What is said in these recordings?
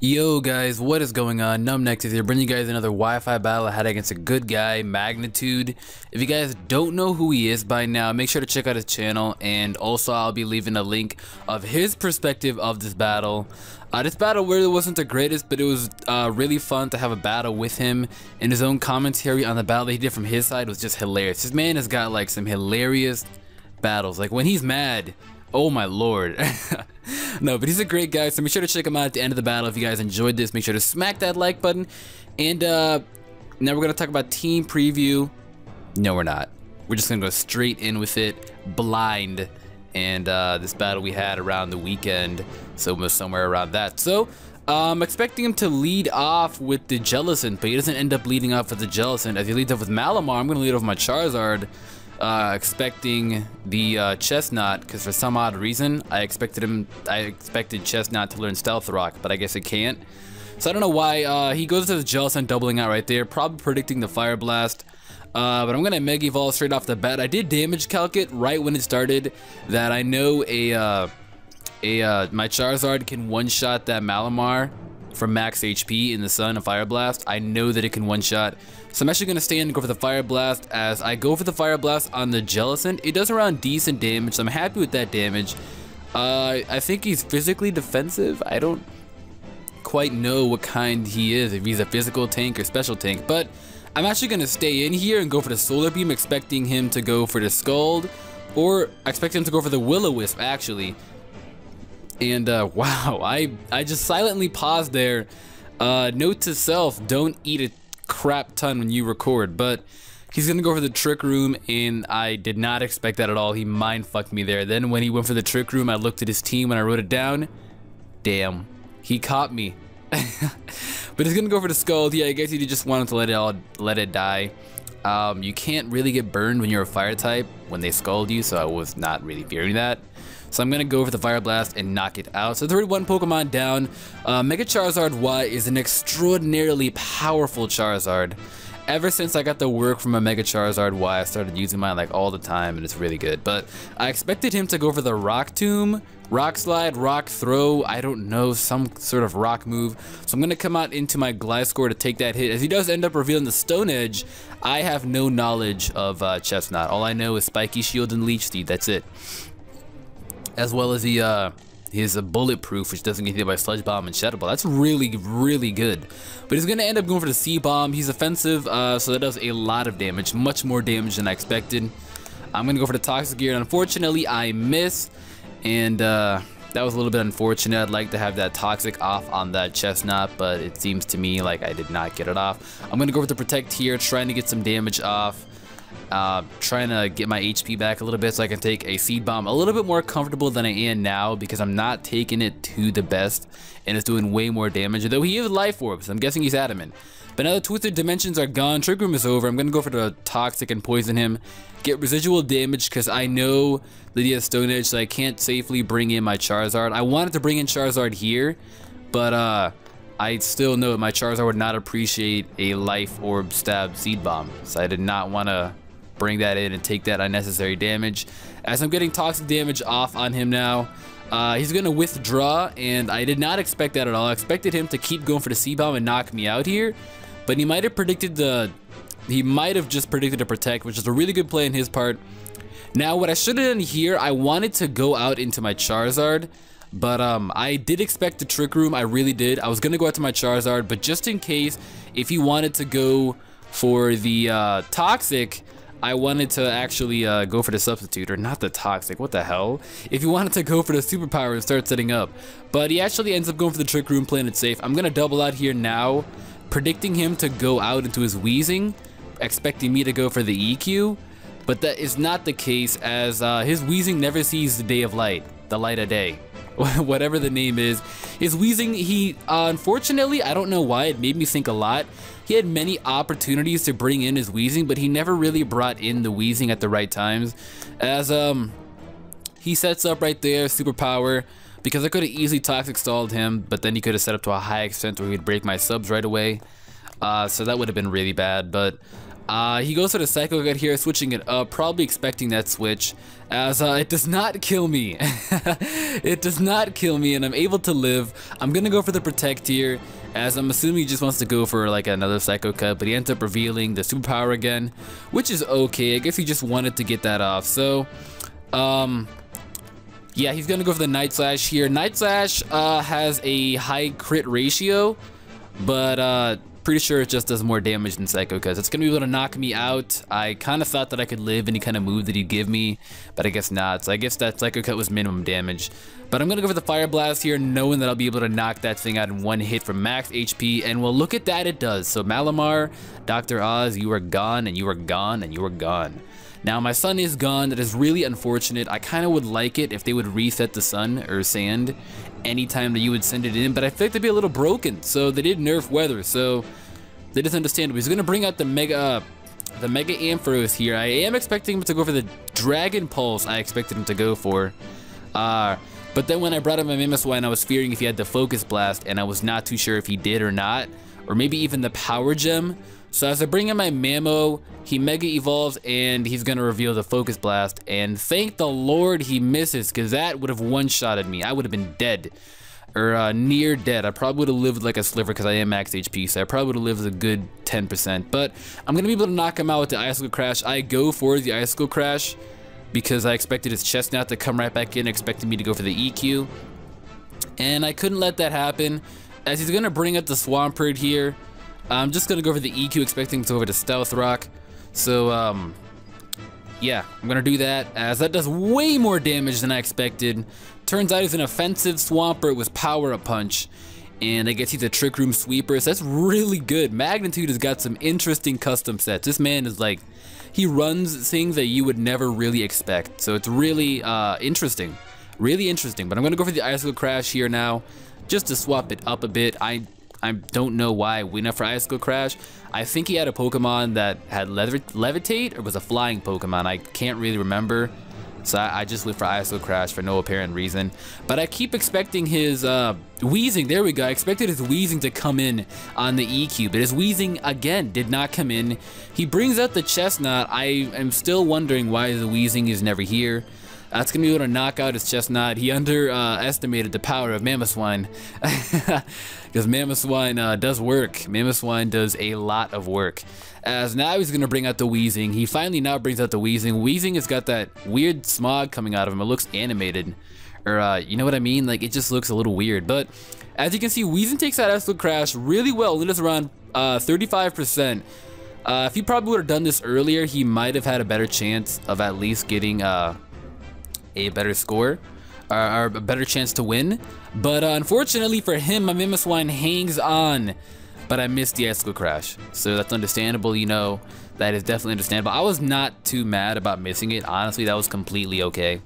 Yo guys, what is going on? NumbNexus here, bringing you guys another Wi-Fi battle I had against a good guy, Magnitude. If you guys don't know who he is by now, make sure to check out his channel, and also I'll be leaving a link of his perspective of this battle. This battle really wasn't the greatest, but it was really fun to have a battle with him, and his own commentary on the battle that he did from his side was just hilarious. This man has got like some hilarious battles, like when he's mad, oh my lord. No, but he's a great guy, so make sure to check him out at the end of the battle. If you guys enjoyed this, make sure to smack that like button. And now we're going to talk about team preview. No, we're not. We're just going to go straight in with it, blind. And this battle we had around the weekend, so it was somewhere around that. So I'm expecting him to lead off with the Jellicent, but he doesn't end up leading off with the Jellicent. As he leads off with Malamar, I'm going to lead off with my Charizard. Expecting the Chestnut, because for some odd reason I expected Chestnut to learn Stealth Rock, but I guess it can't. So I don't know why. He goes to the Jellicent, doubling out right there, probably predicting the Fire Blast. But I'm gonna Mega Evolve straight off the bat. I did damage calc it right when it started that I know my Charizard can one-shot that Malamar from max HP in the sun, a Fire Blast. I know that it can one-shot. So I'm actually going to stay in and go for the Fire Blast. As I go for the Fire Blast on the Jellicent, it does around decent damage, so I'm happy with that damage. I think he's physically defensive. I don't quite know what kind he is, if he's a physical tank or special tank, but I'm actually going to stay in here and go for the Solar Beam, expecting him to go for the Scald, or I expect him to go for the Will-O-Wisp, actually. And wow, I just silently paused there. Note to self, don't eat a crap ton when you record, but he's gonna go for the Trick Room, and I did not expect that at all. He mind fucked me there. Then when he went for the Trick Room, I looked at his team when I wrote it down. Damn, he caught me. But he's gonna go for the Scald. Yeah, I guess he just wanted to let it die. You can't really get burned when you're a fire type when they Scald you, so I was not really fearing that. So I'm going to go for the Fire Blast and knock it out. So 31 Pokemon down. Mega Charizard Y is an extraordinarily powerful Charizard. Ever since I got the work from a Mega Charizard Y, I started using mine like all the time, and it's really good. But I expected him to go for the Rock Tomb, Rock Slide, Rock Throw, I don't know, some sort of rock move. So I'm going to come out into my Gliscor to take that hit. As he does end up revealing the Stone Edge, I have no knowledge of Chestnut. All I know is Spiky Shield and Leech Seed, that's it. As well as his Bulletproof, which doesn't get hit by Sludge Bomb and Shadow Ball. That's really, really good. But he's going to end up going for the C-Bomb. He's offensive, so that does a lot of damage. Much more damage than I expected. I'm going to go for the Toxic Gear, and unfortunately, I miss. And that was a little bit unfortunate. I'd like to have that Toxic off on that Chestnut, but it seems to me like I did not get it off. I'm going to go for the Protect here, trying to get some damage off. Trying to get my HP back a little bit so I can take a Seed Bomb a little bit more comfortable than I am now, because I'm not taking it to the best and it's doing way more damage, though he is Life Orb, so I'm guessing he's adamant. But now the Twisted Dimensions are gone, Trick Room is over. I'm gonna go for the Toxic and poison him, get residual damage, because I know Lydia's Stone Edge, so I can't safely bring in my Charizard. I wanted to bring in Charizard here, but I still know that my Charizard would not appreciate a Life Orb stab Seed Bomb, so I did not want to bring that in and take that unnecessary damage. As I'm getting toxic damage off on him now, he's going to withdraw, and I did not expect that at all. I expected him to keep going for the C-Bomb and knock me out here, but he might have just predicted a Protect, which is a really good play on his part. Now what I should have done here, I wanted to go out into my Charizard, but I did expect the Trick Room, I really did. I was going to go out to my Charizard, but just in case, if he wanted to go for the Toxic, I wanted to actually go for the Substitute, or not the Toxic, what the hell? If you wanted to go for the Superpower and start setting up. But he actually ends up going for the Trick Room, playing it safe. I'm going to double out here now, predicting him to go out into his Weezing, expecting me to go for the EQ. But that is not the case, as his Weezing never sees the day of light, the light of day. Whatever the name is. His Weezing, he, unfortunately, I don't know why, it made me think a lot. He had many opportunities to bring in his Weezing, but he never really brought in the Weezing at the right times. As, he sets up right there, Superpower, because I could have easily Toxic stalled him, but then he could have set up to a high extent where he'd break my subs right away. So that would have been really bad, but He goes for the Psycho Cut here, switching it up, probably expecting that switch, as it does not kill me. It does not kill me, and I'm able to live. I'm gonna go for the Protect here, as I'm assuming he just wants to go for like another Psycho Cut, but he ends up revealing the superpower again, which is okay. I guess he just wanted to get that off. So, yeah, he's gonna go for the Night Slash here. Night Slash has a high crit ratio, but pretty sure it just does more damage than Psycho Cut. It's gonna be able to knock me out. I kind of thought that I could live any kind of move that he'd give me, but I guess not. So I guess that Psycho Cut was minimum damage. But I'm gonna go for the Fire Blast here, knowing that I'll be able to knock that thing out in one hit from max HP. And well, look at that, it does. So Malamar, Dr. Oz, you are gone, and you are gone, and you are gone. Now my sun is gone. That is really unfortunate. I kind of would like it if they would reset the sun or sand anytime that you would send it in, but I think they'd be a little broken. So they did nerf weather, so that is understandable. He's gonna bring out the Mega Ampharos here. I am expecting him to go for the Dragon Pulse. I expected him to go for, but then when I brought up my Mamoswine, I was fearing if he had the Focus Blast, and I was not too sure if he did or not, or maybe even the Power Gem. So as I bring in my Mamo, he Mega Evolves, and he's gonna reveal the Focus Blast, and thank the Lord he misses, because that would have one-shotted me. I would have been dead, or near dead. I probably would have lived like a sliver because I am max HP, so I probably would have lived a good 10%, but I'm gonna be able to knock him out with the Icicle Crash. I go for the Icicle Crash because I expected his Chestnut to come right back in, expecting me to go for the EQ, and I couldn't let that happen, as he's gonna bring up the Swampert here. I'm just gonna go for the EQ, expecting to go over the Stealth Rock. So yeah, I'm gonna do that, as that does way more damage than I expected. Turns out he's an offensive Swampert with Power Up Punch, and I guess he's a Trick Room Sweeper, so that's really good. Magnitude has got some interesting custom sets. This man is like, he runs things that you would never really expect, so it's really interesting. Really interesting, but I'm gonna go for the Icicle Crash here now, just to swap it up a bit. I don't know why I went up for Icicle Crash. I think he had a Pokemon that had Levitate, or was a flying Pokemon. I can't really remember. So I just went for Icicle Crash for no apparent reason. But I keep expecting his Weezing, there we go. I expected his Weezing to come in on the EQ, but his Weezing, again, did not come in. He brings out the Chestnut. I am still wondering why the Weezing is never here. That's going to be able to knock out his Chestnut. He underestimated the power of Mamoswine. Because Mamoswine does work. Mamoswine does a lot of work. As now he's going to bring out the Weezing. He finally now brings out the Weezing. Weezing has got that weird smog coming out of him. It looks animated. Or, you know what I mean? Like, it just looks a little weird. But, as you can see, Weezing takes out Icicle Crash really well. Only does around 35%. If he probably would have done this earlier, he might have had a better chance of at least getting a better score, or a better chance to win. But unfortunately for him, my Mamoswine hangs on, but I missed the Icicle Crash. So that's understandable, you know, that is definitely understandable. I was not too mad about missing it. Honestly, that was completely okay.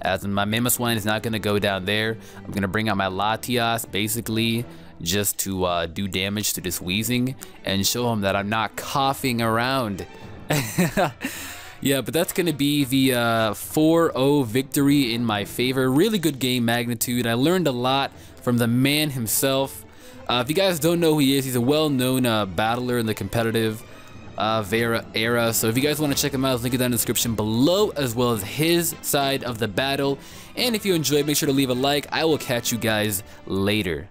As my Mamoswine is not going to go down there, I'm going to bring out my Latias, basically, just to do damage to this Weezing, and show him that I'm not coughing around. Yeah, but that's going to be the 4-0 victory in my favor. Really good game, Magnitude. I learned a lot from the man himself. If you guys don't know who he is, he's a well-known battler in the competitive era. So if you guys want to check him out, I'll link it down in the description below, as well as his side of the battle. And if you enjoyed, make sure to leave a like. I will catch you guys later.